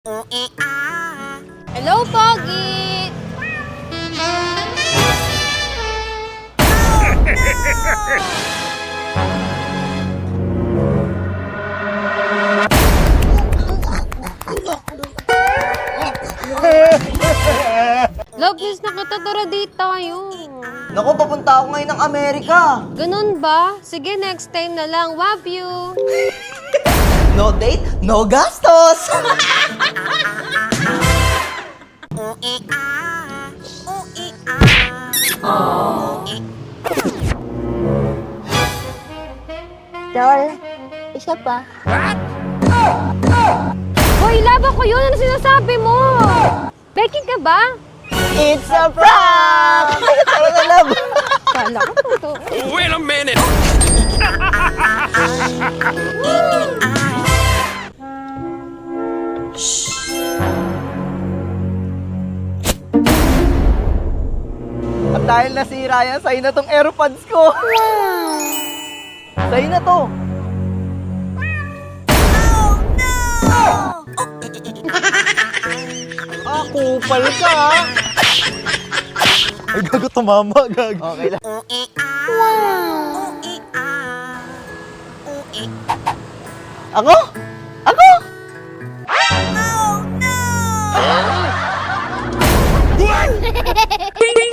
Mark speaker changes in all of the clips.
Speaker 1: Hello, Pogi! Love, miss na kita, tara date tayo.
Speaker 2: Naku, papunta ako ngayon ng Amerika.
Speaker 1: Ganun ba? Sige, next time na lang. Love you!
Speaker 2: No date, no gastos.
Speaker 3: Dol, isa pa.
Speaker 1: Hoy, love ako yun! Ano sinasabi mo? Becky ka ba?
Speaker 2: It's a prank! Tara na, love.
Speaker 1: Kala ko totoo.
Speaker 4: Wait a minute!
Speaker 2: At dahil nasira yan, sa'yo na tong AirPods ko. Sa'yo na to. Ah, kupal ka. Ay, gago, tumama, gago. Okay lang. Ako? Ako?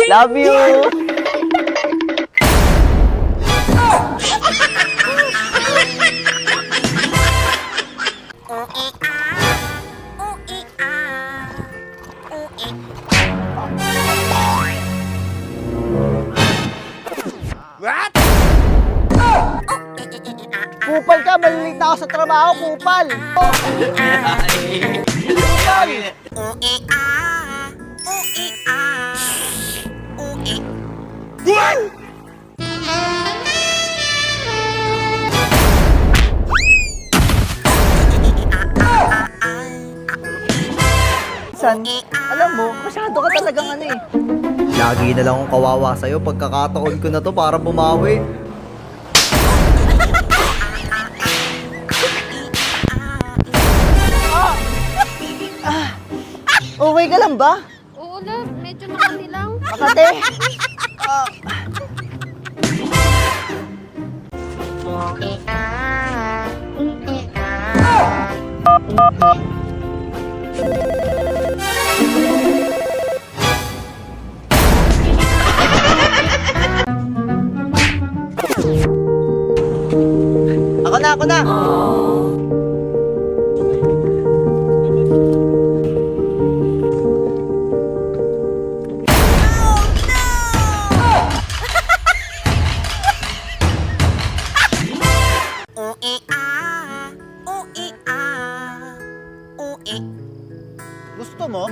Speaker 2: Love you!
Speaker 4: What?
Speaker 2: Kupal ka, malilita ako sa trabaho, kupal! Kupal! Diyan! San, alam mo, masyado ka talagang ano eh. Lagi na lang akong kawawa sa'yo, pagkakataon ko na to para bumawi. Okay ka lang ba?
Speaker 1: Oo, love. Medyo makati lang.
Speaker 2: Makate? Ako na! Gusto mo?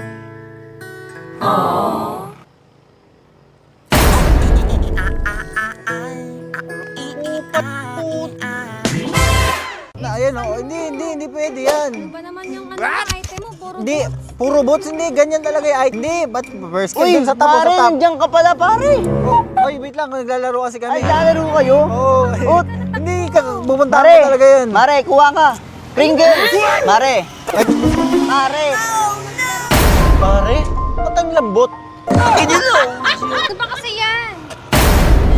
Speaker 2: Na, ayan o. Hindi pwede yan.
Speaker 1: Ano ba naman yung item mo? Puro
Speaker 2: Hindi, puro boots, hindi. Ganyan talaga yung Hindi, ba't first kill dun sa top o sa top? Nandiyan ka pala, pare. Oy, wait lang, naglalaro kasi kami. Ay, naglalaro kayo? Oo. Hindi, pupunta ko talaga yan. Mare, kuha ka. Pringles! Mare! Mare! Pare? Ba't ang lambot? Akinilaw!
Speaker 1: Ano ba kasi yan?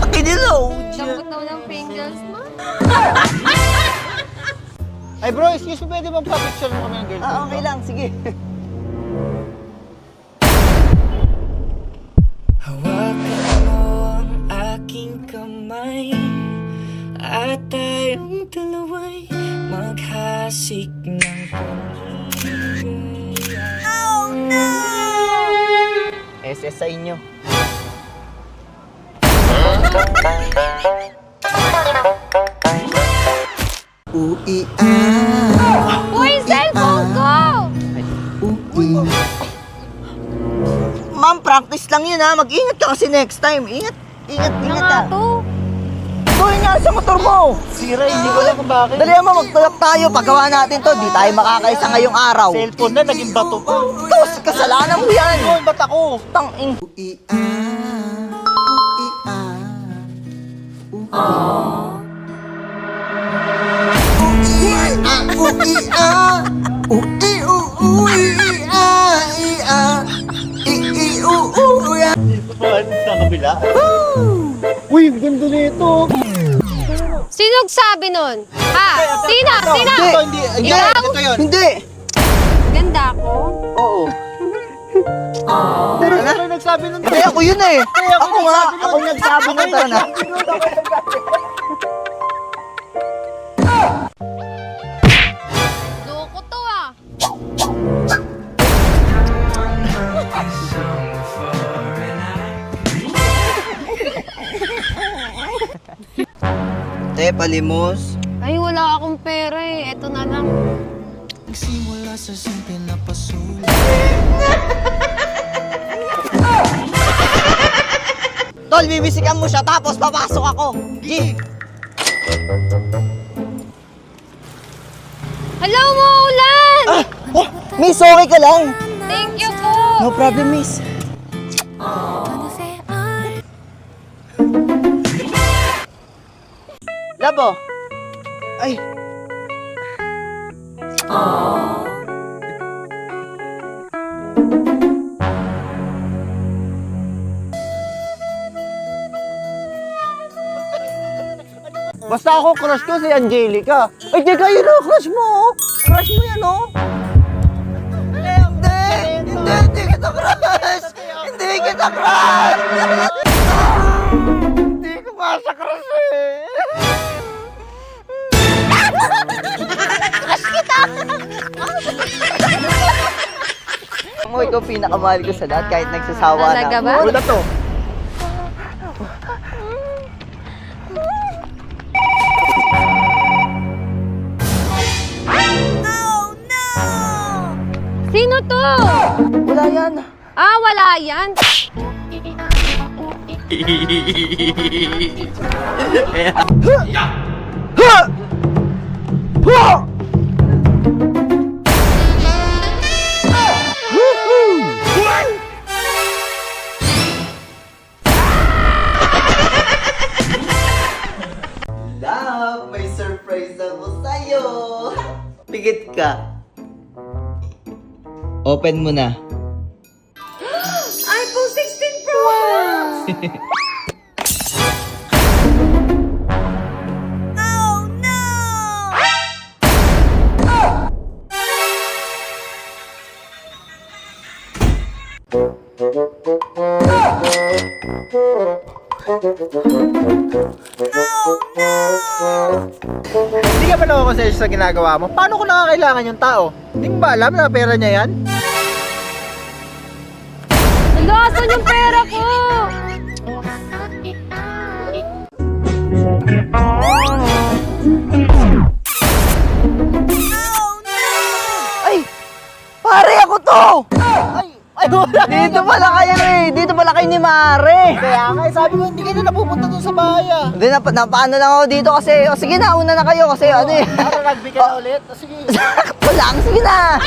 Speaker 2: Akinilaw!
Speaker 1: Lambot daw ng Pringles mo?
Speaker 5: Ay bro, excuse me, pwede bang pa-picture mo kami ng girlfriend?
Speaker 2: Okay lang, sige.
Speaker 6: Hawakan mo ang aking kamay at tayong dalawa'y maghasik ng pag-ibig. Oh no!
Speaker 2: SS sa inyo.
Speaker 1: Uy, cellphone ko!
Speaker 2: Ma'am, practice lang yun ha. Mag-ingat ka kasi next time. Ingat
Speaker 1: Ano
Speaker 2: ha.
Speaker 1: nga to?
Speaker 2: Tuloy nga sa motor mo.
Speaker 5: Sira, hindi ko alam kung bakit.
Speaker 2: Dali mo, magtulak tayo. Paggawa natin to, di tayo makakaisa ngayong araw.
Speaker 5: Cellphone na, naging bato pa.
Speaker 2: Tos, kasalanan mo yan.
Speaker 5: Yun, ba't ako?
Speaker 2: Tangin.
Speaker 5: Sa kabila. Uy, ang ganda nito.
Speaker 1: Sino nagsabi nun? Ha? Sino? Sino?
Speaker 5: Ito, hindi.
Speaker 1: Ikaw?
Speaker 5: Ito yun.
Speaker 2: Hindi!
Speaker 1: Ganda ako?
Speaker 2: Oo.
Speaker 5: Pero ito nagsabi nun.
Speaker 2: Hindi, ako yun eh. Ako nga, ako nagsabi ng tara na.
Speaker 1: Loko to ah.
Speaker 2: Te, palimos.
Speaker 1: Ay, wala akong pera eh. Eto na lang.
Speaker 6: Nagsimula sa simple na pasulit.
Speaker 2: Tol, bibisikan mo siya tapos papasok ako. G!
Speaker 1: Hello, Maulan!
Speaker 2: Miss, okay ka lang?
Speaker 1: Thank you po!
Speaker 2: No problem, miss. Labo. Ay.
Speaker 5: Basta ako, crush ko si Angelica.
Speaker 2: Ay, teka, yun o, crush mo. Oh. Crush mo yan, oh. Hindi kita crush. Hindi kita crush.
Speaker 5: Hindi ko masa crush eh.
Speaker 2: Mo, ikaw pinakamahal ko sa lahat kahit nagsasawa na.
Speaker 1: Talaga ba?
Speaker 5: Wala to.
Speaker 1: Sino to?
Speaker 2: Wala yan.
Speaker 1: Ah, wala yan.
Speaker 2: Love, may surprise ako sa'yo. Pigit ka. Open mo na.
Speaker 1: iPhone 16 Pro Max!
Speaker 5: Hindi ka ba nakakonsensya sa ginagawa mo? Paano ko nakakailangan yung tao? Hindi mo ba alam na pera niya yan?
Speaker 1: Asan yung pera ko?
Speaker 2: Ay! Pare, ako to! Ay, wala. Dito pala kayo eh. Dito pala kayo ni Mare.
Speaker 5: Kaya nga, sabi mo, hindi ka na napupunta dun sa bahay ah.
Speaker 2: Hindi, napaano lang ako dito kasi, o sige na, una na kayo kasi ano eh.
Speaker 5: Para rugby ka na ulit. Sige.
Speaker 2: Sakto lang, sige na.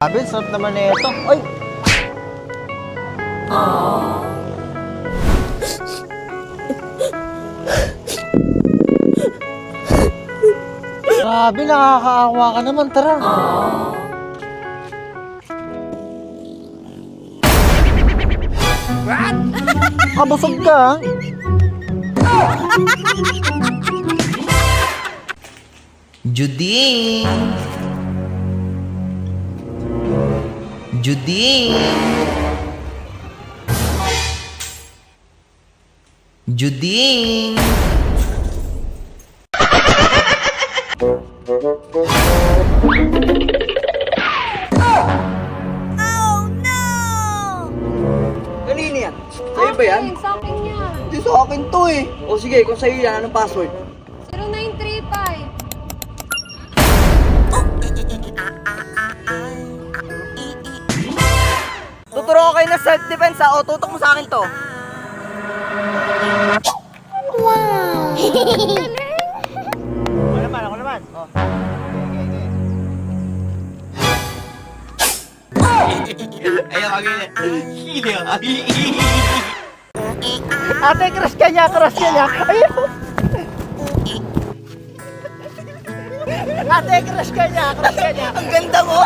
Speaker 5: Sabi, sarap naman na ito. Ay! Grabe, nakakaawa ka naman. Tara.
Speaker 4: What?
Speaker 5: Kabusog ka.
Speaker 6: Juding! Juding! Juding!
Speaker 2: Kanina yan? Sa'yo ba yan?
Speaker 1: Sa akin yan.
Speaker 2: Hindi sa akin to eh. O sige, kung sa'yo yan, anong password?
Speaker 1: 0935.
Speaker 2: Tuturo ko kayo ng self-defense ha, o tutok mo sa akin to.
Speaker 5: Ako naman. Oh. Ate, crush ka niya, crush ka niya. Ayun. Ate, crush ka niya, crush ka niya.
Speaker 2: Ang ganda mo!